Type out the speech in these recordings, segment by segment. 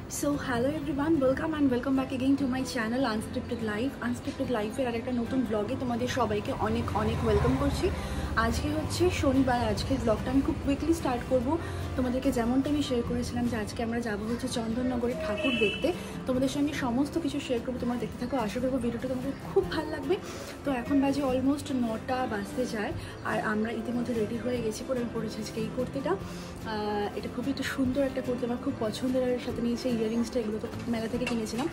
So hello everyone, welcome back again to my channel Unscripted Life. Unscripted Life এর আরেকটা নতুন ব্লগে তোমাদের সবাইকে অনেক ওয়েলকাম করছি। আজকে হচ্ছে শনিবার, আজকে ব্লগটা আমি খুব কুইকলি স্টার্ট করব। তোমাদেরকে যেমনটা আমি শেয়ার করেছিলাম যে আজকে আমরা যাবো হচ্ছে চন্দননগরে ঠাকুর দেখতে, তোমাদের সঙ্গে সমস্ত কিছু শেয়ার করবো। তোমরা দেখতে থাকো, আশা করবো ভিডিওটা তোমাদের খুব ভালো লাগবে। তো এখন বাজে অলমোস্ট 9টা বাজতে যায় আর আমরা ইতিমধ্যে রেডি হয়ে গেছি। পরে আমি পরেছি আজকে এই কুর্তিটা, এটা খুবই একটা সুন্দর একটা কুর্তি, আমার খুব পছন্দের। আর সাথে নিয়েছে ইয়ারিংসটা, এগুলো তো মেলা থেকে কিনেছিলাম।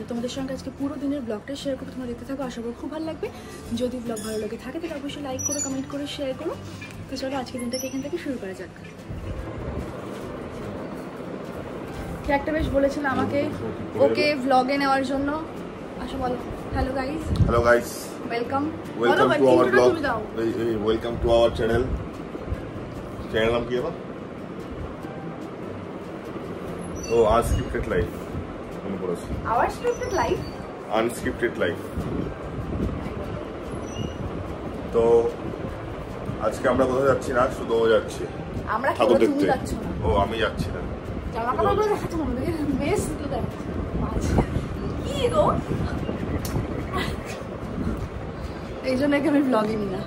তোমাদের সঙ্গে আজকে পুরো দিনের ব্লগটা শেয়ার করবো, তোমরা দেখতে থাকো, আশা করি খুব ভালো লাগবে। যদি ব্লগ ভালো লাগে থাকে তাহলে অবশ্যই লাইক করো, কমেন্ট করে শেয়ার করো। তো চলো আজকের দিনটাকে এখান থেকে শুরু করা যাক। একটা বেশ বলেছিল আমাকে ওকে ব্লগে নেওয়ার জন্য। আসো বলো। Hello guys, welcome to our blog, welcome to our channel নাম কি হবে? ও আনস্ক্রিপ্টেড লাইফ, মনে পড়েছে, our scripted life, unscripted life. তো আজকে আমরা কোথাও যাচ্ছি না, শুধু ও যাচ্ছে। আমরা ঠাকুর তুমি দেখতে। যাচ্ছ না? ও আমি যাচ্ছি না। জামা কাপড়গুলো দেখাচ্ছ আমাদেরকে, বেশ তো দেখাচ্ছ। কি গো, এই জন্য আমি ব্লগে নি না।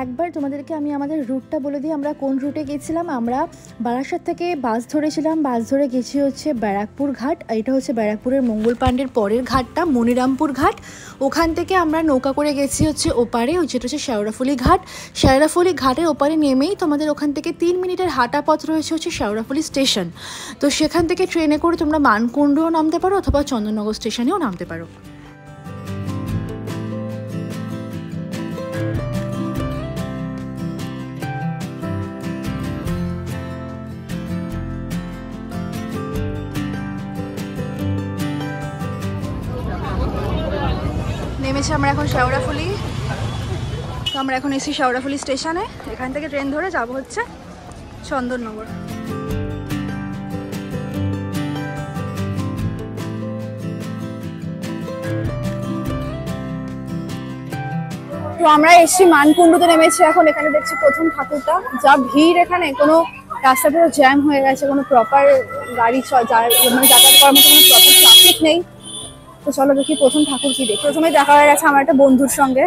একবার তোমাদেরকে আমি আমাদের রুটটা বলে দিই, আমরা কোন রুটে গেছিলাম। আমরা বারাসাত থেকে বাস ধরেছিলাম, বাস ধরে গেছি হচ্ছে ব্যারাকপুর ঘাট। এটা হচ্ছে ব্যারাকপুরের মঙ্গল পাণ্ডের পরের ঘাটটা, মনিরামপুর ঘাট। ওখান থেকে আমরা নৌকা করে গেছি হচ্ছে ওপারে, যেটা হচ্ছে শেওড়াফুলি ঘাট। শেওড়াফুলি ঘাটের ওপারে নেমেই তোমাদের ওখান থেকে 3 মিনিটের হাঁটা পথ রয়েছে হচ্ছে শেওড়াফুলি স্টেশন। তো সেখান থেকে ট্রেনে করে তোমরা মানকুণ্ডও নামতে পারো অথবা চন্দননগর স্টেশনেও নামতে পারো। নেমেছি আমরা এখন শেওড়াফুলি। তো আমরা এখন এসি শেওড়াফুলি স্টেশনে, এখান থেকে ট্রেন ধরে যাব হচ্ছে চন্দননগর। তো আমরা এসছি মানকুণ্ডুতে নেমেছি এখন। এখানে দেখছি প্রথম ঠাকুরটা, যা ভিড় এখানে, কোনো রাস্তা পুরো জ্যাম হয়ে গেছে, কোনো প্রপার গাড়ি মানে যাতায়াত করার মতো কোনো প্রপার ট্রাফিক নেই। তো চলো দেখি প্রথম ঠাকুর কি দেখি। প্রথমে দেখা হয়ে গেছে আমার একটা বন্ধুর সঙ্গে।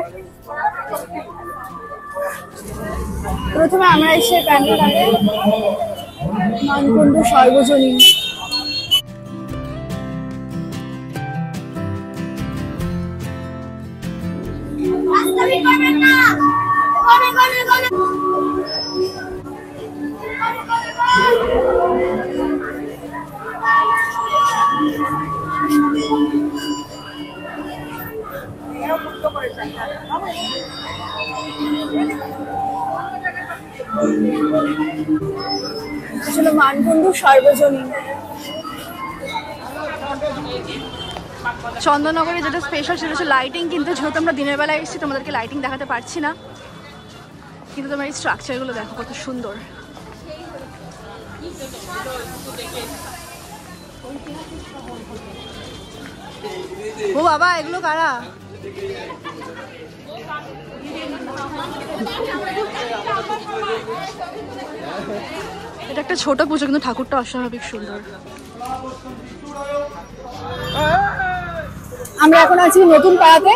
প্রথমে আমরা এসে প্যান্ডেলে মানকুণ্ডু সর্বজনীন। আসলে মানকুণ্ডু সর্বজনীন। চন্দননগরে যেটা স্পেশাল সেটা হচ্ছে লাইটিং, কিন্তু যেহেতু আমরা দিনের বেলা এসেছি তোমাদেরকে লাইটিং দেখাতে পারছি না, কিন্তু তোমার এই স্ট্রাকচারগুলো দেখো কত সুন্দর। ও বাবা, এগুলো কারা? এটা একটা ছোট পুজো, কিন্তু ঠাকুরটা অস্বাভাবিক সুন্দর। আমরা এখন আছি নতুন পাড়াতে।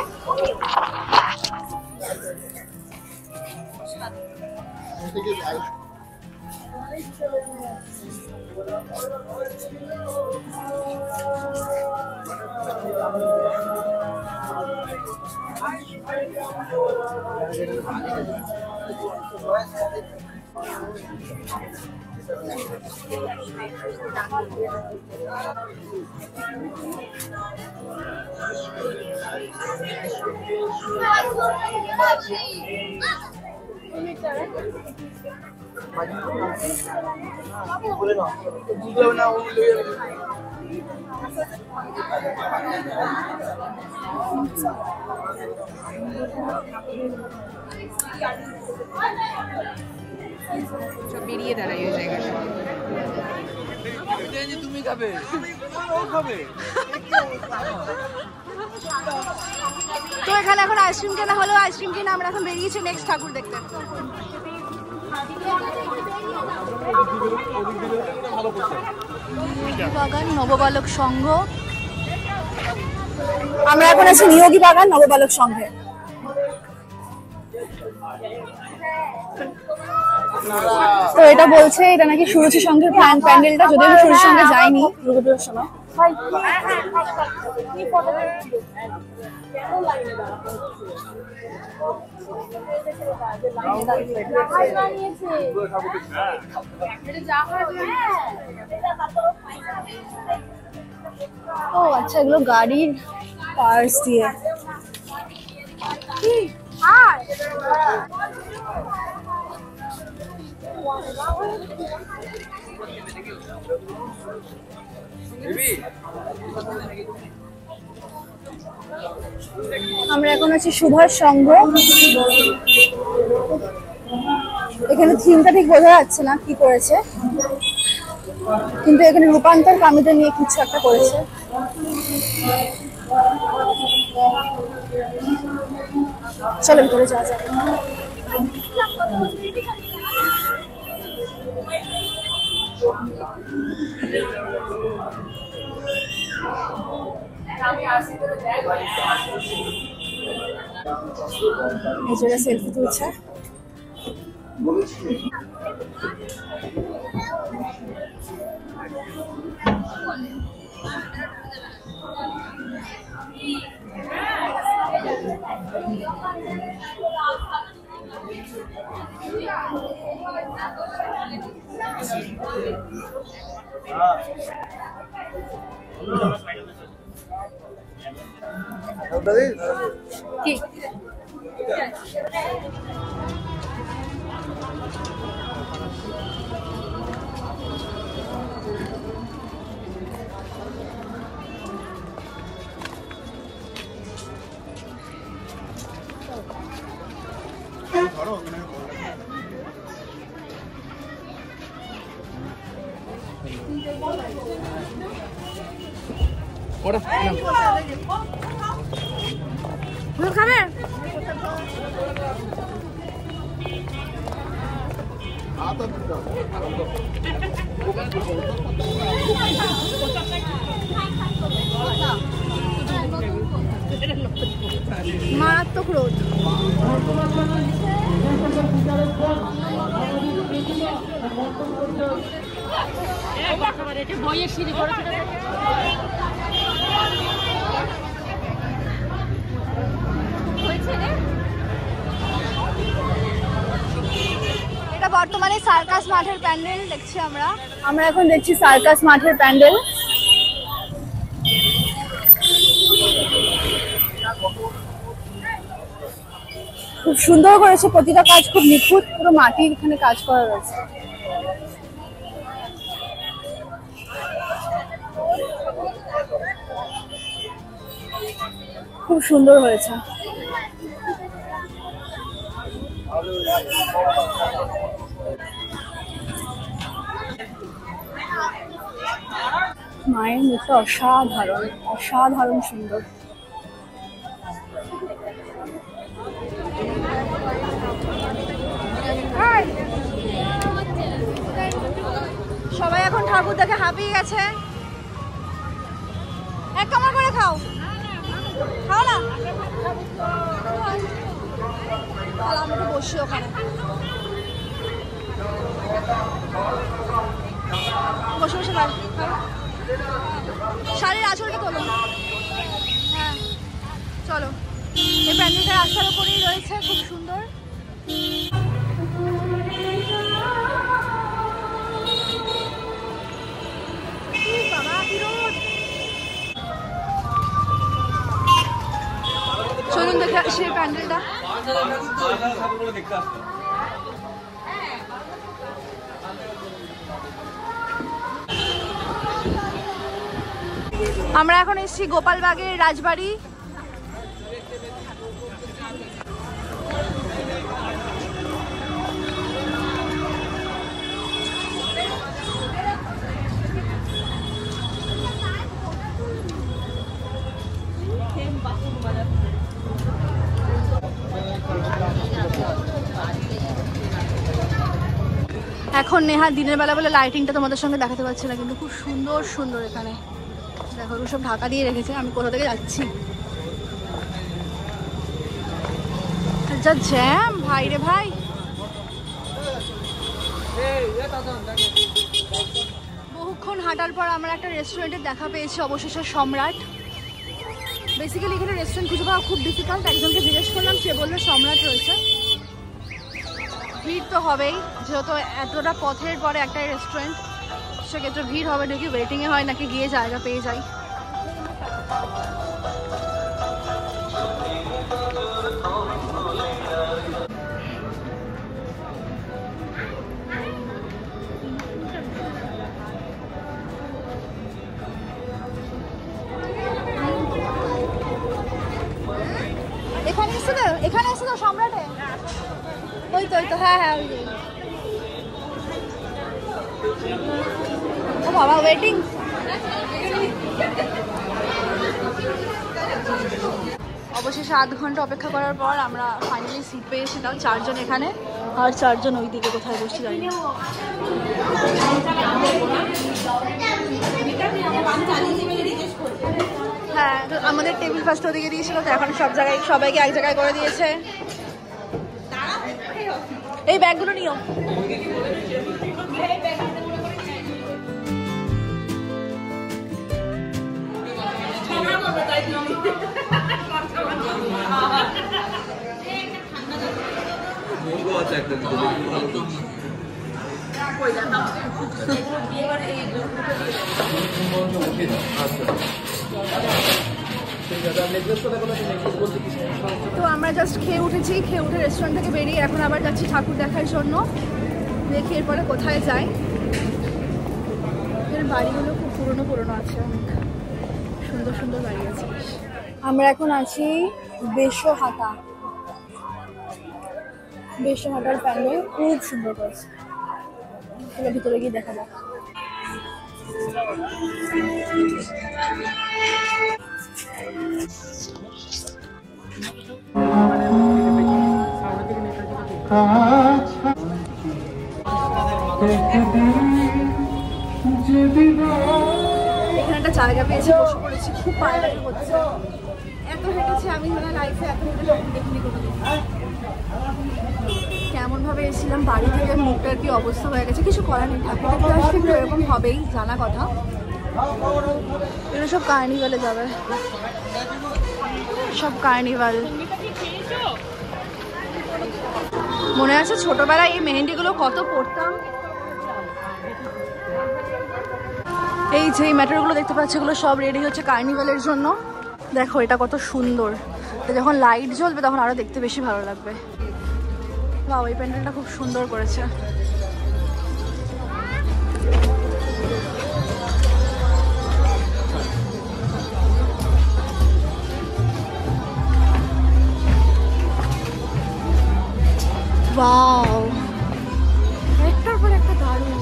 বেরিয়ে দাঁড়াই ওই জায়গাটা। তুমি খাবে, খাবে তো এখানে এখন আইসক্রিম কেনা হলো, আইসক্রিম কিনে আমরা এখন বেরিয়েছি নেক্সট ঠাকুর দেখতে। বাগান নববালক সংঘ, আমরা এখন আছি নিয়োগী বাগান নববালক সংঘে। তো এটা বলছে এটা নাকি সুরুচি সংঘের প্যান্ডেলটা, যদিও আমি সুরুচি সংঘে যাইনি দুর্গাপুজোর সময়। ও আচ্ছা, এগুলো গাড়ির পার্টস দিয়ে। আমরা এখন আছি সুভাষ সংঘ। এখানে থিমটা ঠিক বোঝা যাচ্ছে না কি করেছে, কিন্তু এখানে রূপান্তর কামিদের নিয়ে কিছু একটা করেছে। চলো ভিতরে যাওয়া যাক। এই সেলফি তুলছে। কি খাবে? মারাত্মক রোদ। এটা বর্তমানে সার্কাস মাঠের প্যান্ডেল দেখছি আমরা এখন দেখছি সার্কাস মাঠের প্যান্ডেল। খুব সুন্দর করেছে, প্রতিটা কাজ খুব নিখুঁত, পুরো মাটির এখানে কাজ করা রয়েছে। খুব সুন্দর হয়েছে। মায়ের মুখটা অসাধারণ, অসাধারণ সুন্দর। সবাই এখন ঠাকুর দেখে হাঁপিয়ে গেছে। এক কামড় করে খাও, খাও না। আমি একটু বসি ওখানে, বসে বসে খাও। শাড়ির আঁচলটা তোলো। হ্যাঁ চলো, এই প্যান্ডেলটা রাস্তার উপরেই রয়েছে, খুব সুন্দর। চলুন দেখে সেই প্যান্ডেলটা। আমরা এখন এসেছি গোপালবাগের রাজবাড়ি। এখন নেহা দিনের বেলা বলে লাইটিংটা তোমাদের সঙ্গে দেখাতে পারছি না, কিন্তু খুব সুন্দর সুন্দর এখানে দেখো সব ঢাকা দিয়ে রেখেছে। আমি কোথা থেকে যাচ্ছি, যা জ্যাম ভাই রে ভাই। বহুক্ষণ হাঁটার পর আমরা একটা রেস্টুরেন্টের দেখা পেয়েছি অবশেষে, সম্রাট। বেসিক্যালি এখানে রেস্টুরেন্ট খুঁজে পাওয়া খুব ডিফিকাল্ট। একজনকে জিজ্ঞেস করলাম, সে বললো সম্রাট রয়েছে। ভিড় তো হবেই, যেহেতু এতটা পথের পরে একটা রেস্টুরেন্ট, সেক্ষেত্রে ভিড় হবে। নাকি ওয়েটিংয়ে হয় নাকি গিয়ে জায়গা পেয়ে যাই। এখানে এসে তো সম্রাটে, ওই তো হ্যাঁ হ্যাঁ ওই ও বাবা ওয়েটিং। অবশেষে 8 ঘন্টা অপেক্ষা করার পর আমরা ফাইনালি সিট পেয়েছিলাম। 4 জন এখানে আর 4 জন ওই দিকে কোথায় বসে যাই। হ্যাঁ, আমাদের টেবিল ফার্স্ট ওদিকে দিয়েছিল, তো এখন সব জায়গায় সবাইকে এক জায়গায় করে দিয়েছে। এই ব্যাগগুলো নিও। তো আমরা জাস্ট খেয়ে উঠেছি, খেয়ে উঠে রেস্টুরেন্ট থেকে বেরিয়ে এখন আবার যাচ্ছি ঠাকুর দেখার জন্য। দেখি এরপরে কোথায় যাই। এর বাড়িগুলো খুব পুরনো পুরনো আছে, অনেক সুন্দর সুন্দর বাড়ি আছে। আমরা এখন আছি বেশহাটার প্যান্ডেল, খুব সুন্দর করেছে। ভিতরে গিয়ে দেখা যাক। এখানে একটা জায়গা পেয়েছি, বসে পড়েছি, খুব পায়রাই হচ্ছে। এত হেঁটেছি আমি লাইফে, এত হেঁটে যখন দেখিনি কোনোদিন। কেমন ভাবে এসেছিলাম বাড়ি থেকে, মুখটার কি অবস্থা হয়ে গেছে। কিছু করার নেই, ঠাকুর দেখতে আসলে একটু এরকম হবেই, জানা কথা। এগুলো সব কার্নিভালে যাবে, সব কার্নিভাল। মনে আছে ছোটবেলায় এই মেহেন্দিগুলো কত পড়তাম। এই যে ম্যাটারগুলো দেখতে পাচ্ছি, এগুলো সব রেডি হচ্ছে কার্নিভালের জন্য। দেখো এটা কত সুন্দর, যখন লাইট জ্বলবে তখন আরো দেখতে বেশি ভালো লাগবে। বাহ, এই প্যান্ডেলটা খুব সুন্দর করেছে। ওয়াও, একটার পর একটা দারুণ।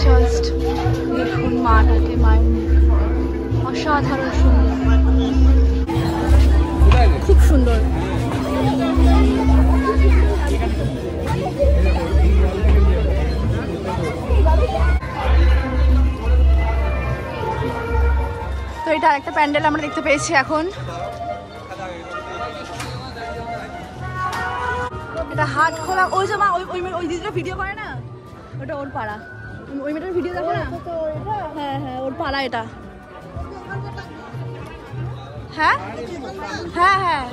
জাস্ট দেখুন মাটাকে, মায়ের অসাধারণ সুন্দর, খুব সুন্দর। তো এটা আরেকটা প্যান্ডেল আমরা দেখতে পেয়েছি এখন। এটা হাট খোলা। ওই যে মা ওই দিদিটা ভিডিও করে না, ওটা ওর পাড়া। ওই মেয়েটার ভিডিও দেখো না। হ্যাঁ হ্যাঁ, ওর পাড়া এটা। হ্যাঁ হ্যাঁ হ্যাঁ,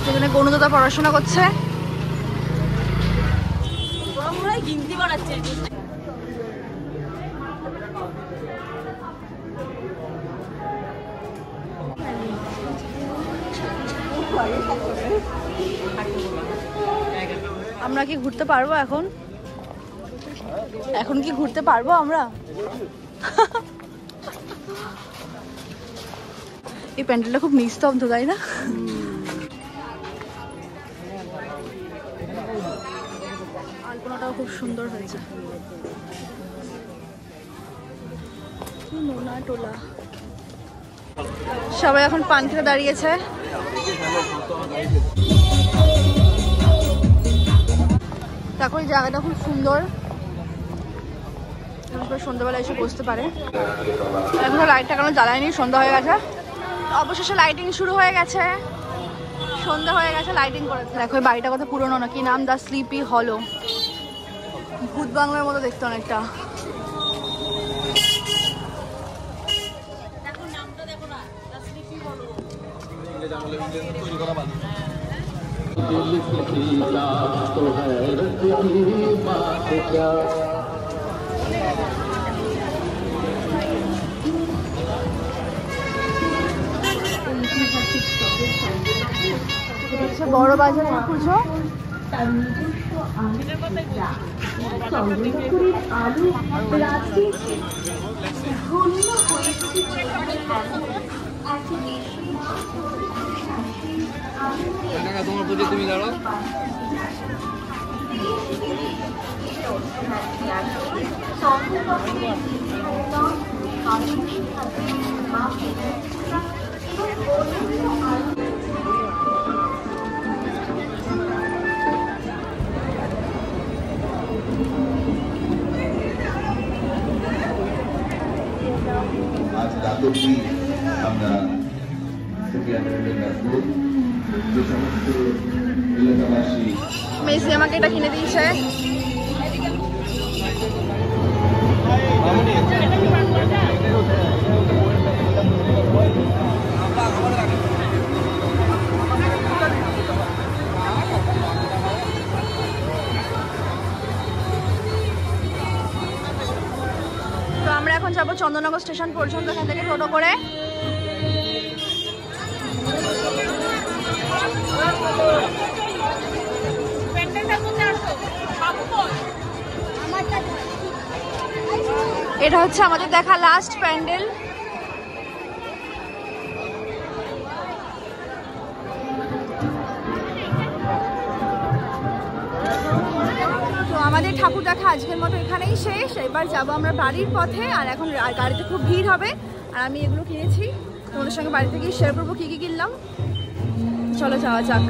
এখানে গণদাদা পড়াশোনা করছে। গিনতি বানাচ্ছে। আমরা কি ঘুরতে পারবো এখন? এখন কি ঘুরতে পারবো আমরা? এই প্যান্ডেলটা খুব নিস্তব্ধ, তাই না? আলপনাটাও খুব সুন্দর হয়েছে। কি নোনা টোলা। সবাই এখন পান খেতে দাঁড়িয়েছে। দেখো এই জায়গাটা খুব সুন্দর, সন্ধ্যাবেলা এসে বসতে পারে। এখনো লাইটটা কেন জ্বালায়নি, সন্ধ্যা হয়ে গেছে। অবশেষে লাইটিং শুরু হয়ে গেছে, সন্ধ্যা হয়ে গেছে, লাইটিং করে। দেখো এই বাড়িটা কত পুরনো, না কি নাম, দ্য স্লিপি হলো। ভূত বাংলার মতো দেখতে অনেকটা। বড় বাজার পুজো। তোমার পুজো তুমি দাঁড়াও। আজ রাতে আমরা যে সমস্ত এলাকাবাসী মেসি আমাকে এটা কিনে দিয়েছে। তো আমরা এখন যাবো চন্দননগর স্টেশন পর্যন্ত, এখান থেকে টোটো করে। এটা হচ্ছে আমাদের দেখা লাস্ট প্যান্ডেল। তো আমাদের ঠাকুর দেখা আজকের মতো এখানেই শেষ। এবার যাবো আমরা বাড়ির পথে। আর এখন গাড়িতে খুব ভিড় হবে। আর আমি এগুলো কিনেছি, তোমাদের সঙ্গে বাড়িতে গিয়ে শেয়ার করবো কী কী কিনলাম। চলো যাওয়া যাক।